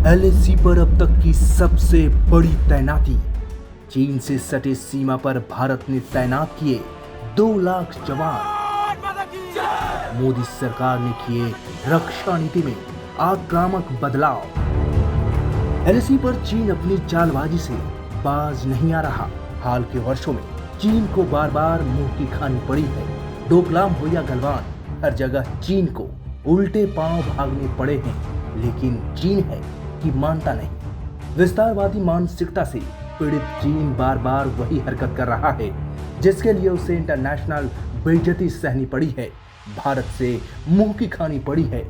LAC पर अब तक की सबसे बड़ी तैनाती। चीन से सटे सीमा पर भारत ने तैनात किए 2 लाख जवान। मोदी सरकार ने किए रक्षा नीति में आक्रामक बदलाव। एलएसी पर चीन अपनी चालबाजी से बाज नहीं आ रहा। हाल के वर्षों में चीन को बार बार मुंह की खानी पड़ी है। डोकलाम हो या गलवान, हर जगह चीन को उल्टे पांव भागने पड़े हैं। लेकिन चीन है कि मानता नहीं। विस्तारवादी मानसिकता से पीड़ित चीन बार बार वही हरकत कर रहा है जिसके लिए उसे इंटरनेशनल बेइज्जती सहनी पड़ी है, भारत से मुंह की खानी पड़ी है।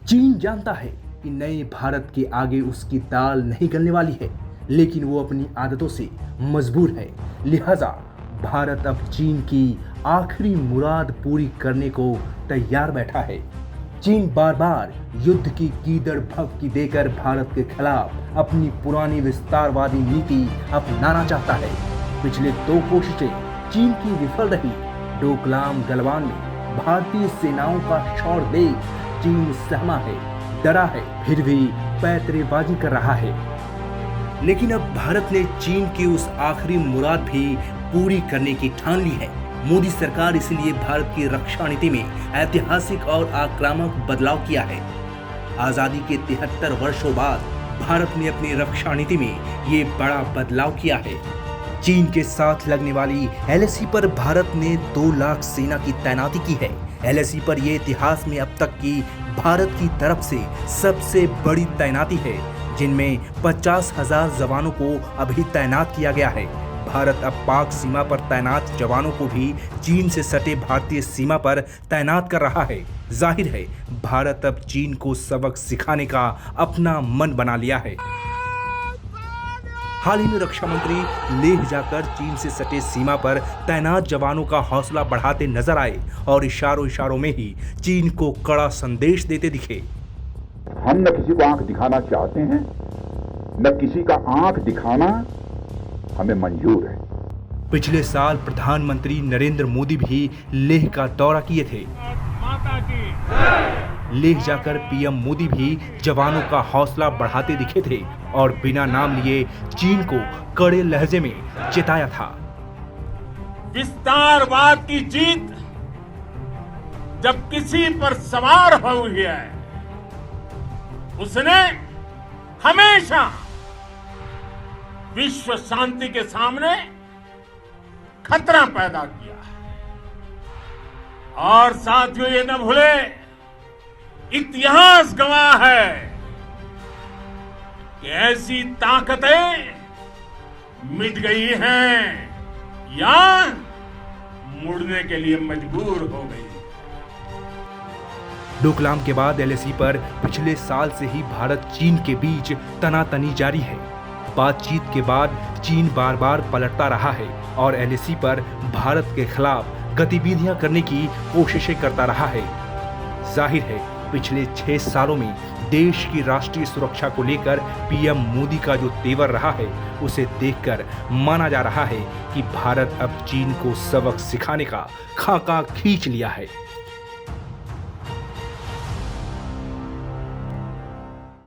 चीन जानता है कि नए भारत के आगे उसकी दाल नहीं गलने वाली है, लेकिन वो अपनी आदतों से मजबूर है। लिहाजा भारत अब चीन की आखिरी मुराद पूरी करने को तैयार बैठा है। चीन बार बार युद्ध की कीदड़ भभकी देकर भारत के खिलाफ अपनी पुरानी विस्तारवादी नीति अपनाना चाहता है। पिछले 2 कोशिशें चीन की विफल रही। डोकलाम गलवान में भारतीय सेनाओं का शौर्य देख चीन सहमा है, डरा है, फिर भी पैतरेबाजी कर रहा है। लेकिन अब भारत ने चीन की उस आखिरी मुराद भी पूरी करने की ठान ली है। मोदी सरकार इसलिए भारत की रक्षा नीति में ऐतिहासिक और आक्रामक बदलाव किया है। आजादी के 73 वर्षों बाद भारत ने अपनी रक्षा नीति में ये बड़ा बदलाव किया है। चीन के साथ लगने वाली एलएसी पर भारत ने 2 लाख सेना की तैनाती की है। एलएसी पर यह इतिहास में अब तक की भारत की तरफ से सबसे बड़ी तैनाती है, जिनमें 50,000 जवानों को अभी तैनात किया गया है। भारत अब पाक सीमा पर तैनात जवानों को भी चीन से सटे भारतीय सीमा पर तैनात कर रहा है। जाहिर है भारत अब चीन को सबक सिखाने का अपना मन बना लिया है। हाल ही में रक्षा मंत्री लेह जाकर चीन से सटे सीमा पर तैनात जवानों का हौसला बढ़ाते नजर आए और इशारों में ही चीन को कड़ा संदेश देते दिखे। हम न किसी को आंख दिखाना चाहते हैं, न किसी का आंख दिखाना हमें मंजूर है। पिछले साल प्रधानमंत्री नरेंद्र मोदी भी लेह का दौरा किए थे। लेह जाकर पीएम मोदी भी जवानों का हौसला बढ़ाते दिखे थे और बिना नाम लिए चीन को कड़े लहजे में चेताया था। विस्तारवाद की जीत जब किसी पर सवार हुई है, उसने हमेशा विश्व शांति के सामने खतरा पैदा किया है। और साथियों, ये न भूले, इतिहास गवाह है कि ऐसी ताकतें मिट गई हैं या मुड़ने के लिए मजबूर हो गई। डोकलाम के बाद एलएसी पर पिछले साल से ही भारत चीन के बीच तनातनी जारी है। बातचीत के बाद चीन बार बार पलटता रहा है और एलएसी पर भारत के खिलाफ गतिविधियां करने की कोशिशें करता रहा है। जाहिर है पिछले 6 सालों में देश की राष्ट्रीय सुरक्षा को लेकर पीएम मोदी का जो तेवर रहा है, उसे देखकर माना जा रहा है कि भारत अब चीन को सबक सिखाने का खाका खींच लिया है।